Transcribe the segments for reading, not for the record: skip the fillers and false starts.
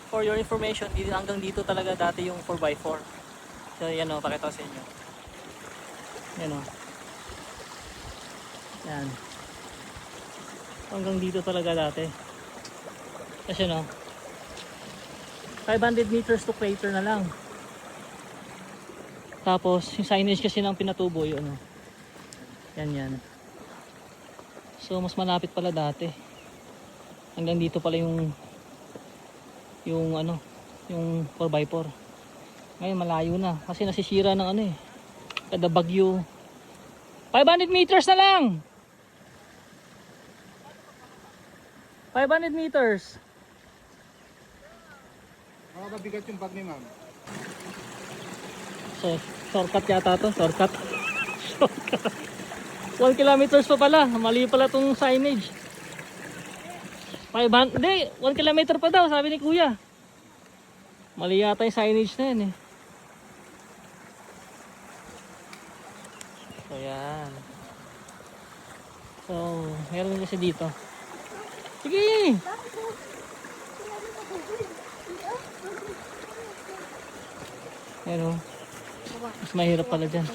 for your information, hanggang dito talaga dati yung 4x4. So yan o, pakita ko sa inyo. Yan o. Yan. Hanggang dito talaga dati. Kasi no, 500 meters to crater na lang. Tapos yung signage kasi ng pinatubo yun ano. Yan. So mas malapit pala dati. Hanggang dito pala yung ano, yung 4x4. Ngayon malayo na kasi nasisira ng ano eh. Kada bagyo. 500 meters na lang. 500 meters. Baka mabigat yung bag ni ma'am. So, shortcut yata to, shortcut. 1 kilometers pa pala, mali pala tong signage. 500, hindi, 1 kilometer pa daw, sabi ni kuya. Mali yata yung signage na yan eh. So, yan. So, meron kasi dito. Sige! Pero, mas mahirap pala dyan.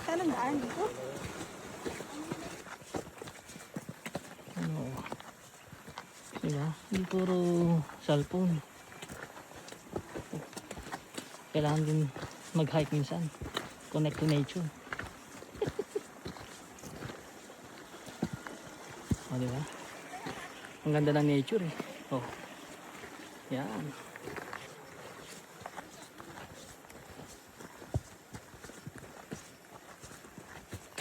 Saan ang daan dito? Ano? Diba? Hindi puro cellphone. Kailangan din mag-hike minsan. Connect to nature. O, diba? Ang ganda ng nature eh. Oh. Yan.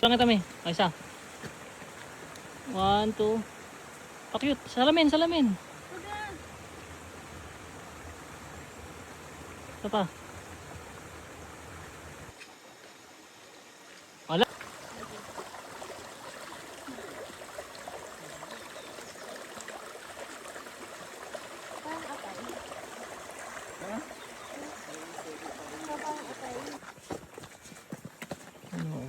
Lang kami. Ay, isa. 1, 2. Pakyut. Salamin. Ito pa. Wala. Ano?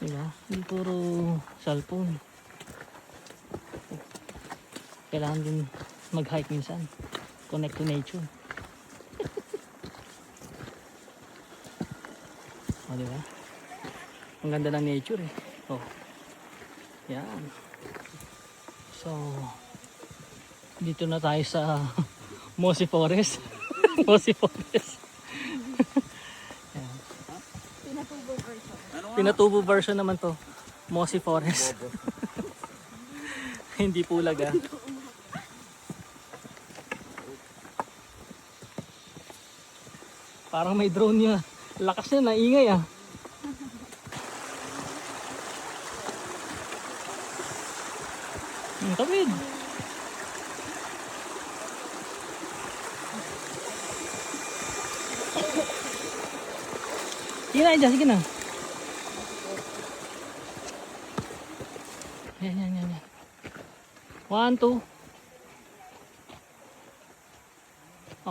Diba? Hindi puro cellphone. Kailangan din mag-hike minsan. Connect to nature. O, diba? Ang ganda ng nature eh. Oh. Yan. So, dito na tayo sa Mossy Forest. Mossy Forest. Yan. Pinatubo version naman to. Mossy Forest. Hindi pulaga. Parang may drone niya. Lakas niya, naingay ah. Ang tawid. Sige na, Ija, sige na. Yan. 1, 2.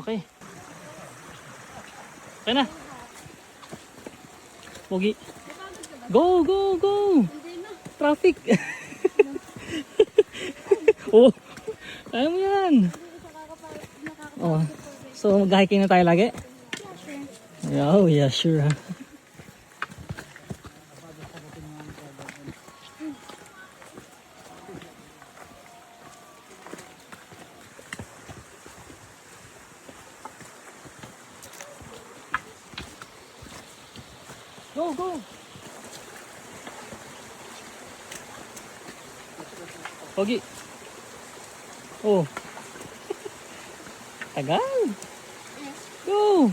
Okay. Okay na. Pogi. Go! Traffic. Oh, kaya mo yan. Oh, so mag-hiking na tayo lagi? Oh, yeah, sure. Go! Pogi. Oh. Tagal. Go.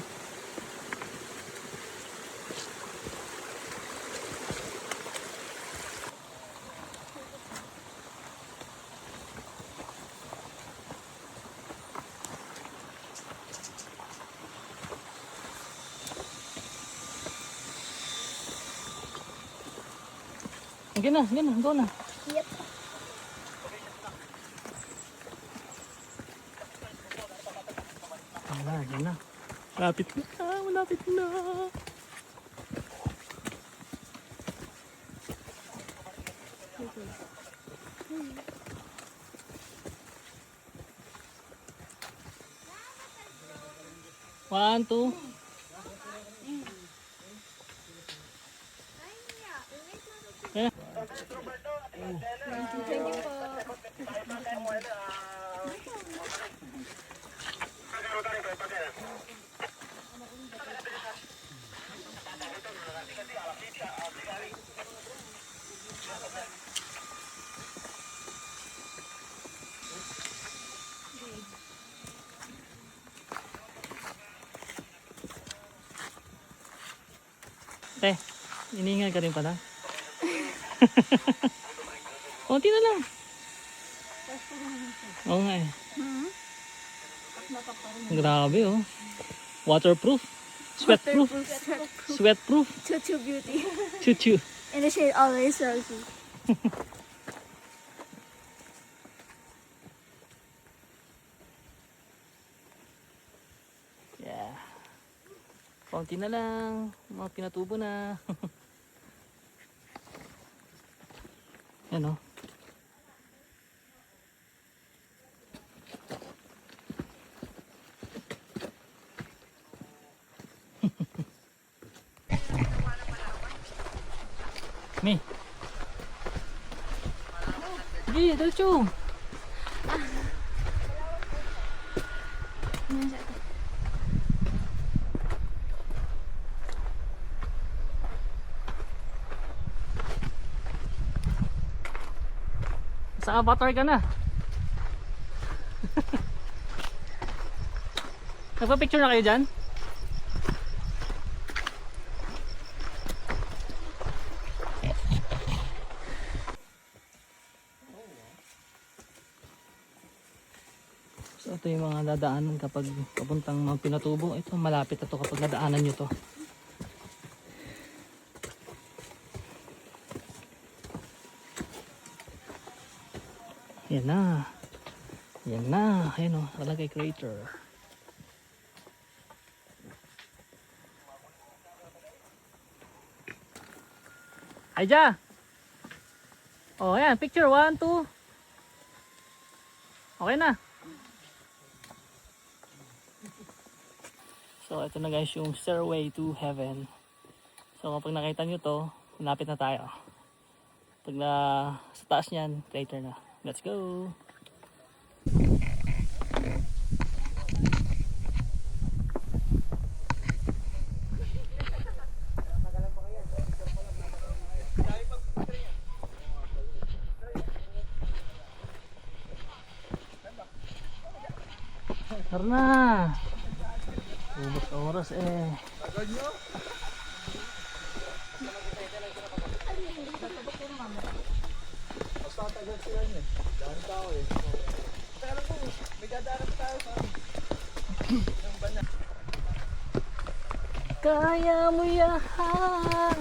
Sige na, go na. Yep. Yan na. Malapit na. 1, 2. Ayan. Te, iningal ka rin pala. Konti na lang. Oo nga eh. Grabe oh. Waterproof. Sweatproof. Sweatproof. Chuchu Beauty. Chuchu. In the shade Always Rosy. Yeah. Konti na lang. Mga pinatubo na. Yan oh. Me. Sige, diretso. Sa avatar ka na. Nagpa-picture na kayo dyan? So ito yung mga dadaanan kapag papuntang mga Pinatubo. Ito malapit na to kapag nadaanan nyo to. Yan na. Yan na. Ayan o, nakalagay crater. Aija! Oh, ayan. Picture. 1, 2. Okay na. So, ito na guys yung stairway to heaven. So, kapag nakita nyo to, malapit na tayo. Pag na sa taas niyan, crater na. Let's go! Tara na! Ubos oras eh. Kaya mo yan,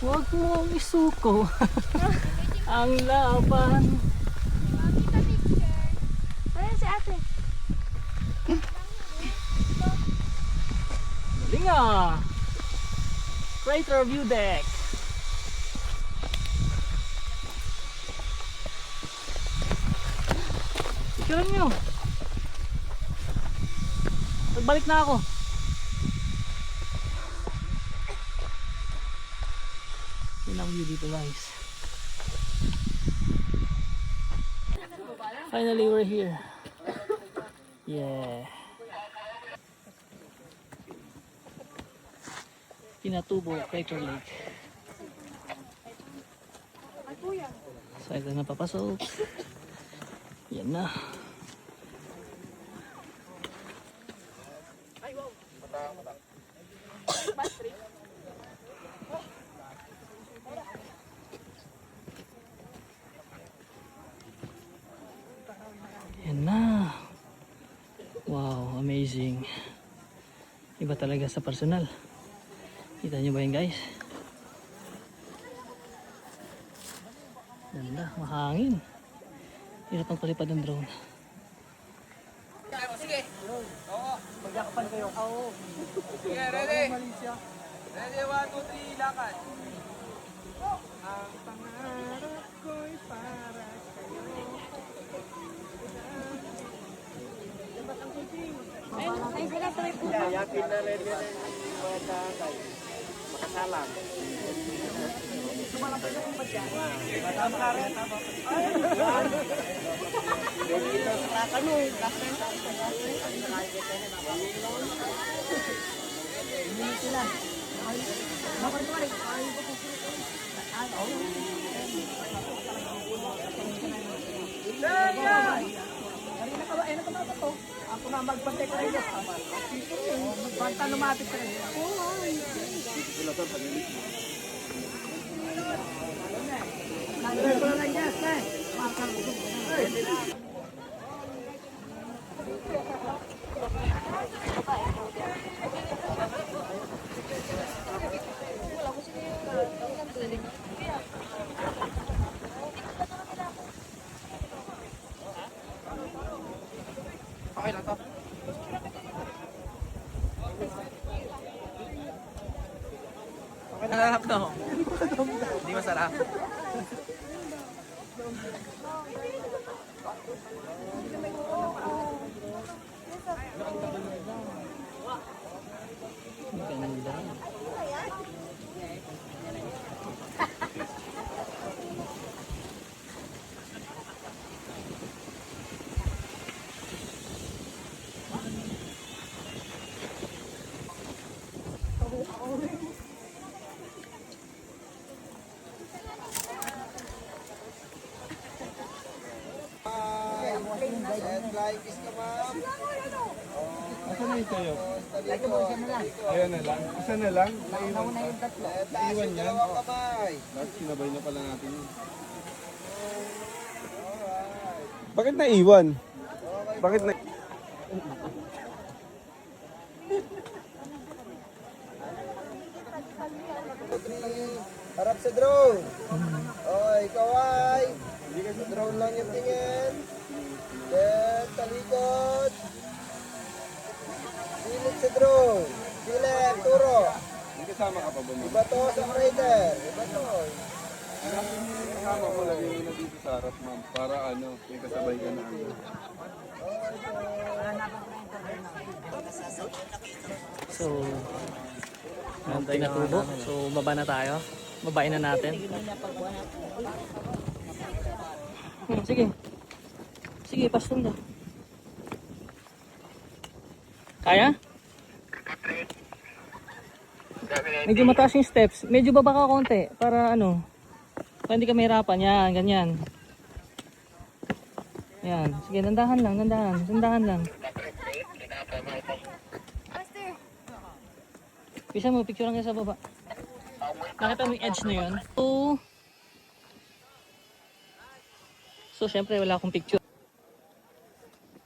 huwag mong isuko ang laban. Ayan si ate. Galing ah! Crater view deck. Picturean nyo. Pagbalik na ako. Yun ang view dito guys. Finally we're here. Yeah. Pinatubo Crater Lake. So ito na papasok. Yan na. Yan na. Wow, amazing. Iba talaga sa personal. Kita nyo ba yun guys? Ganda, mahangin. Hirap ang palipad ng drone. Sige. Oo. Magyakapan kayo. Oo. Sige, ready? Ready, 1, 2, 3, lakad. Ang pangarap ko'y para sa'yo. Yakin na rin yan yung mga tatay. Makasalang. Ako na magbantay ka rin yan. Banta lumapit ka rin. Okay lang to. Okay na lang to. Hindi masarap. Ganda. Like is ka ma'am. Asan na yung tayo? Ayan na lang. Isa na lang. Naiwan pa. Iwan yan. Dalawang kamay. Lahat sinabay na pala natin yun. Bakit naiwan? Bakit na... Harap sa drone. Oh, ikaw ay. Sa drone lang yung tingin. Then, talikod. Silid sa drone. Silid, turo. May kasama ka pa ba mo? Iba to sa rider. Iba to. Kasama mo lagay mo na dito sa harap, ma'am. Para ano, may kasabay ka na ano. So, ang pinatubo. So, baba na tayo. Babain na natin. Sige. Sige, pastong na. Kaya? Medyo mataas yung steps. Medyo baba ka konti. Para ano. Para hindi ka mahirapan. Yan, ganyan. Yan. Sige, dandahan lang. Dandahan. Dandahan lang. Bisa mo, picture lang kayo sa baba. Nakita mo yung edge na yun? So, syempre wala akong picture.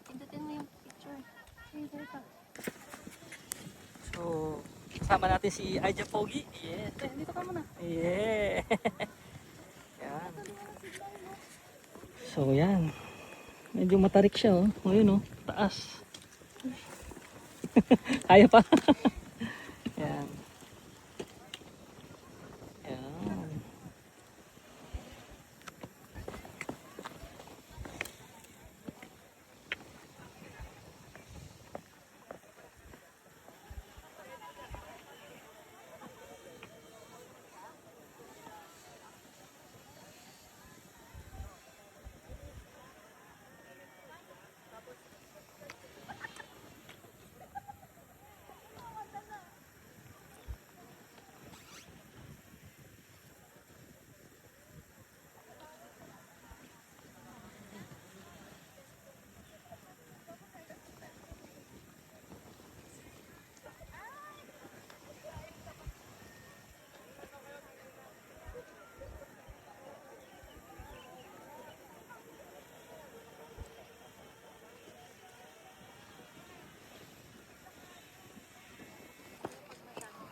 Pindutin mo yung picture. So, kasama natin si Aja Pogi. Yes. Dito ka muna. Yeah. Yan. So, yan. Medyo matarik siya, oh. O, yun, oh. Taas. Kaya pa. Yan. Yan.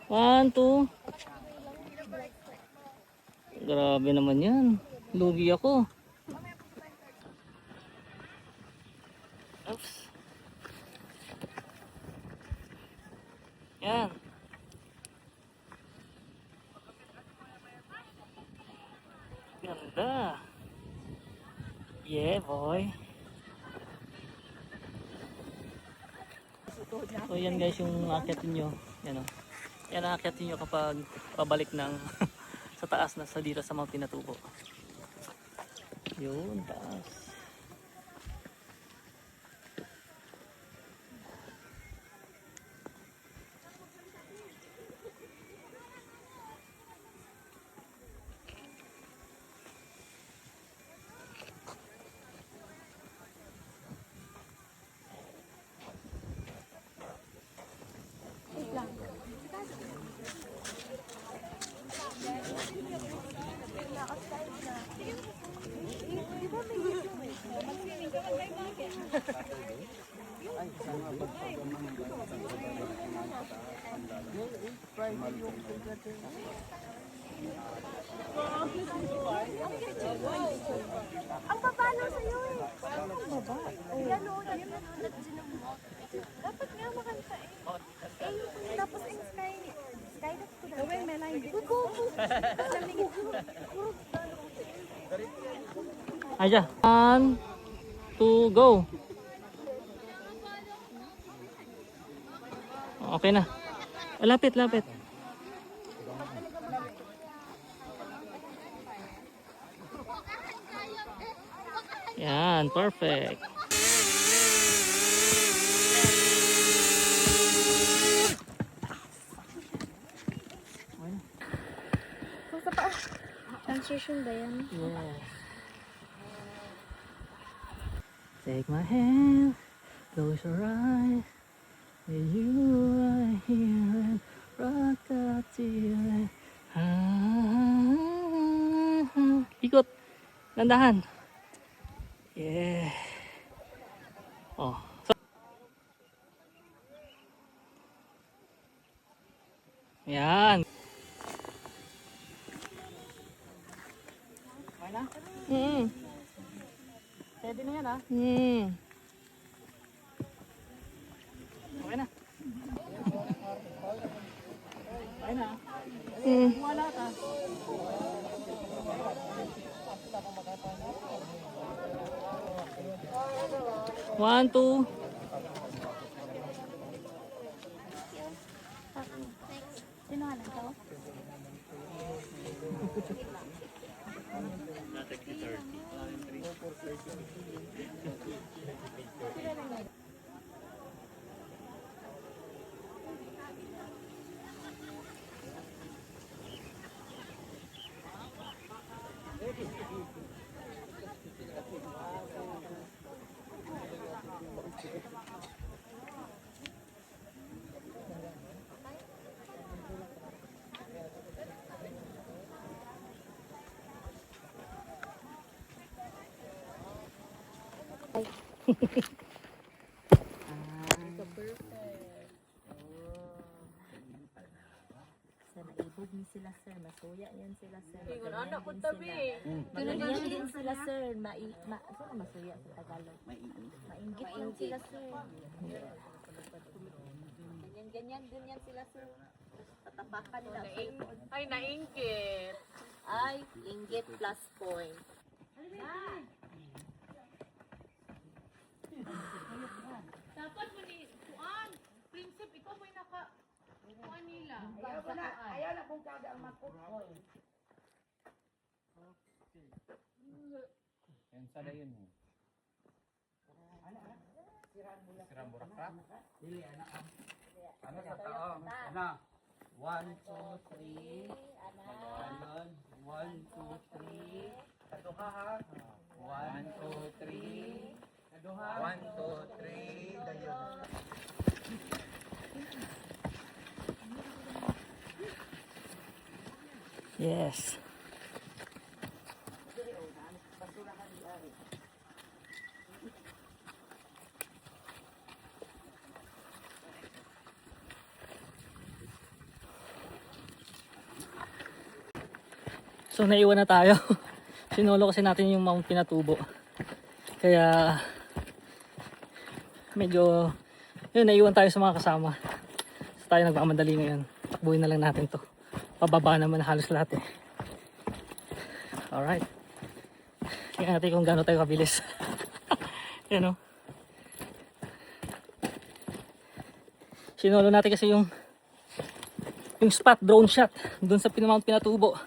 One, two. Grabe naman yan. Lugi ako. Oops. Yan. Ganda. Yeah, boy. So yan guys yung aakyatin nyo. Yan o. Yan ang aakyatin nyo kapag pabalik ng sa taas na sa dito sa Mount Pinatubo. Yun, taas. Ang papalo sa'yo eh. Yan o, dapat nga makanta eh. Eh, tapos yung sky. Sky na ko na. Gawin, may line. Go. Aja. 1, 2, go. Okay na. Lapit. Yan, perfect. Basta pa. Transition ba yan? Yes. Take my hand, close your eyes. With you right here and rock the till. Ikot. Landahan. Yeah. Oh. So, yan. Okay na? Pwede na yan ha. Okay na. Okay na. Wala ka. One, two. Sino ka lang to? Naibog ni sila sir, masuya yan sila sir. Anak ko tabi. Magaling din sila sir, ano masuya sa Tagalog? Mainggit lang sila sir. Ganyan sila sir. Patapakan nila. Ay, nainggit. Ay, inggit plus point. Dapat mo ni Kuan. Prinsip, ikaw mo'y naka... Kuan nila. Ayaw na kung kada ang magkukoy. Yan sada yun. Sirang burakrak. Dili anak. Ano sa tao? Ano? 1, 2, 3. Ganon. 1, 2, 3. Kaduha ha. 1, 2, 3. Kaduha. 1, 2, 3. Dayon. Yes. So naiwan na tayo. Sinolo kasi natin yung Mount Pinatubo. Kaya medyo yun, naiwan tayo sa mga kasama. So tayo nagmamadali ngayon. Takbuhin na lang natin to. Pababa naman halos lahat eh. Alright. Tingnan natin kung gaano tayo kabilis. Yan o. Sinolo natin kasi yung spot, drone shot doon sa Mount Pinatubo.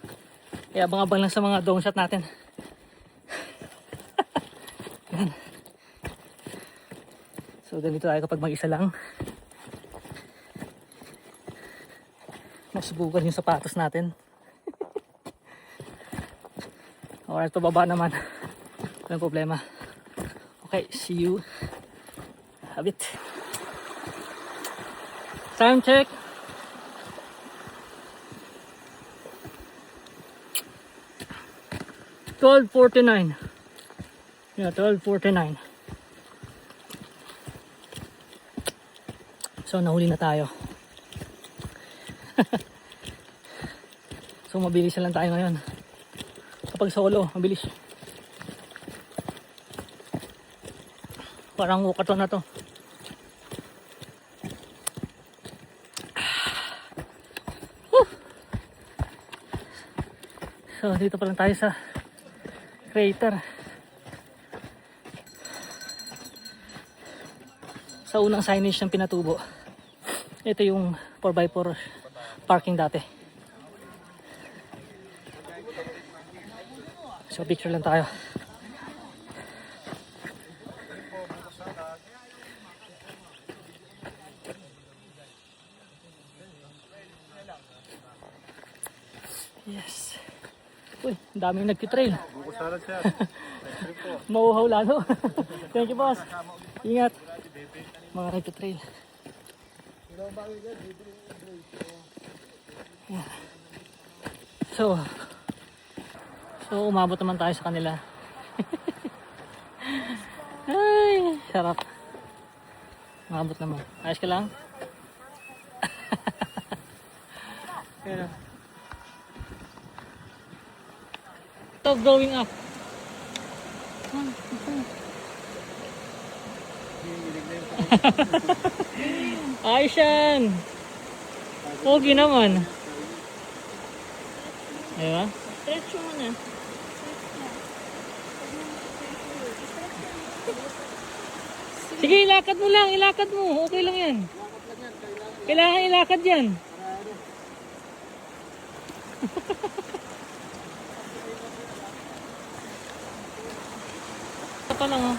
Kaya abang-abang lang sa mga drone shot natin. Yan. So ganito tayo kapag mag-isa lang. Masubukan yung sapatos natin. Or ito baba naman. Walang problema. Okay, see you. Habit. Time check. $12:49. Yeah, 12:49. So nahuli na tayo. So mabilis lang tayo ngayon. Kapag solo, mabilis. Parang ukaton na to. So dito pa lang tayo sa crater. Sa unang signage ng Pinatubo. Ito yung 4x4 parking dati. So picture lang tayo. Yes. Uy, ang daming nagtitrail. Buko salad siya. Mauhaw lalo. Thank you, boss. Ingat. Mga nagtitrail. Yeah. So umabot naman tayo sa kanila. Ay, sarap. Umabot naman. Ayos ka lang? Pero stop growing up. Ayos yan. Pogi naman. Diba? Stretch mo na. Sige, ilakad mo lang. Ilakad mo. Okay lang yan. Kailangan ilakad yan. Ito pa lang, oh.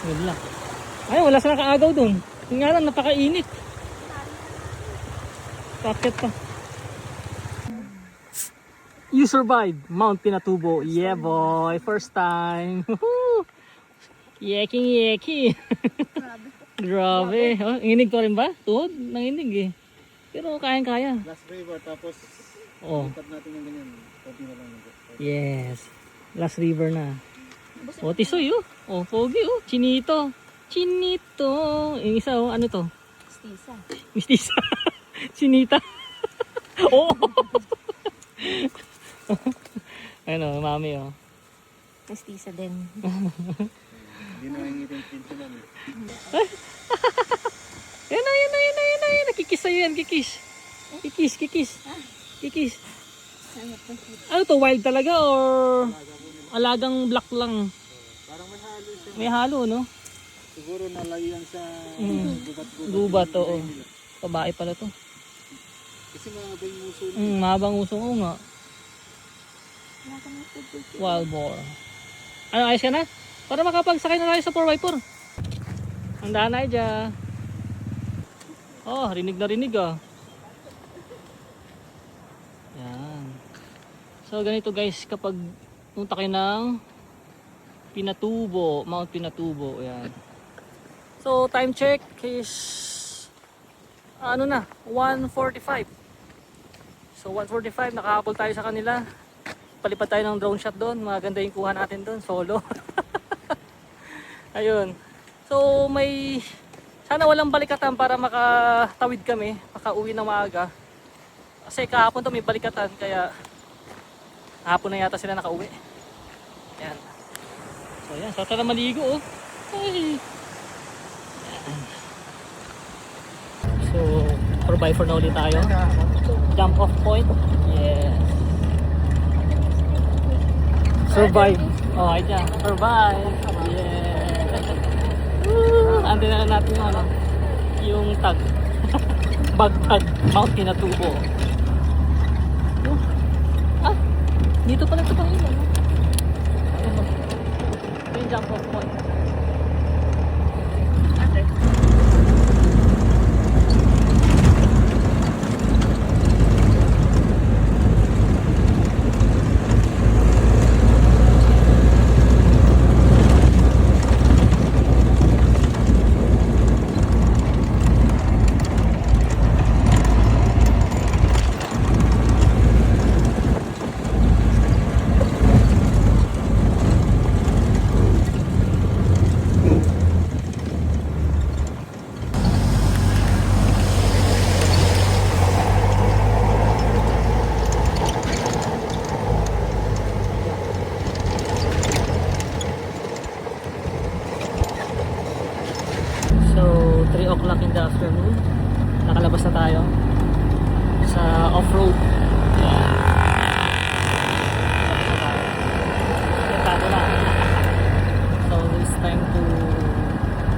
Good luck. Ay, wala sa nakaagaw dun. Yung nga lang, napakainit. Paket pa. You survived Mount Pinatubo. Yeah, boy. First time. Woohoo! Yeki. Grabe. Oh, nanginig to rin ba? Tuhod? Nanginig eh. Pero kayang-kaya. Last river tapos Oh. ikat natin yung ganyan. Konti na lang yung Yes. Last river na. Oh, tisoy oh. Oh, pogi oh. Chinito. Yung isa oh, ano to? Stisa. Mistisa. Chinita. Oh. Ano, mami oh. Stisa din. Hindi na nangitin pinto lang. Yan na. Kikis sa'yo yan, kikis. Kikis. Ano to, wild talaga or alagang black lang? Parang may halo siya. May halo, no? Siguro nalayan sa Gubat, oo. Babae pala to. Kasi mga ba yung muso. Mahabang uso ko nga. Wild boar. Ano, ayos ka na? Para makapagsakay na tayo sa 4x4. Handa na dyan. Oh, rinig na rinig ah. Yan. So ganito guys, kapag punta kayo ng Pinatubo, Mount Pinatubo, yan. So time check is ano na, 1:45. So 1:45, nakahabol tayo sa kanila. Palipad tayo ng drone shot doon. Maganda yung kuha natin doon, solo. Ayun. So may sana walang balikatan para makatawid kami, makauwi ng maaga. Kasi kahapon to may balikatan kaya hapon na yata sila nakauwi. Yan. So yan, sa tara maligo oh. Ay. Yan. So 4x4 na ulit tayo. Jump off point. Yes. Survive. Oh, ay dyan. Survive. Yeah. Ante na natin yung ano. yung tag. Bagtag Mount Pinatubo. Oh. Ah, dito pala ito kanina. No? Ito yung jump off point. Okay. So, 3 o'clock in the afternoon. Nakalabas na tayo sa off-road. Tado na. So, it's time to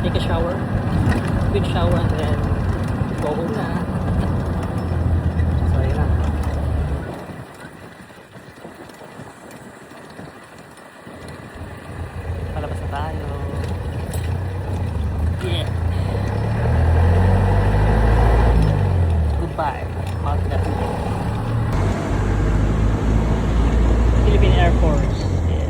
take a shower. Quick shower and then go home na. So, ayun na. Nakalabas na tayo. Yeah. Goodbye, Mount Pinatubo. Philippine Air Force. Yeah.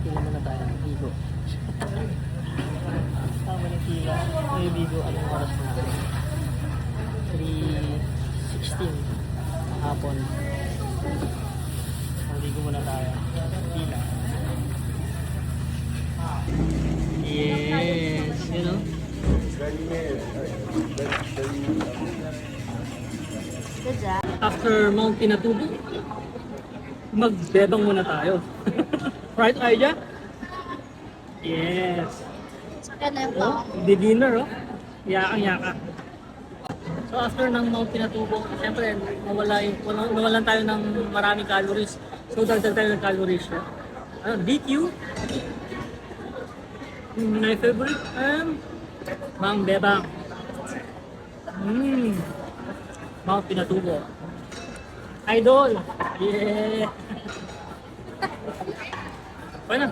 Pila muna tayo ng bigo. Tama ng pila. May bigo, anong oras na? 3:16 ng hapon. So, bigo muna tayo. Pila. Yes, you know? After Mount Pinatubo, magbebang muna tayo. Right, Aija? Yes. Oh, beginner, oh. Yakang-yaka. So after ng Mount Pinatubo, siyempre nawalan tayo ng maraming calories. So dagdag tayo ng calories. Ano, DQ? My favorite, Mang Bebang. Mount Pinatubo. Idol! Yeah! Okay na.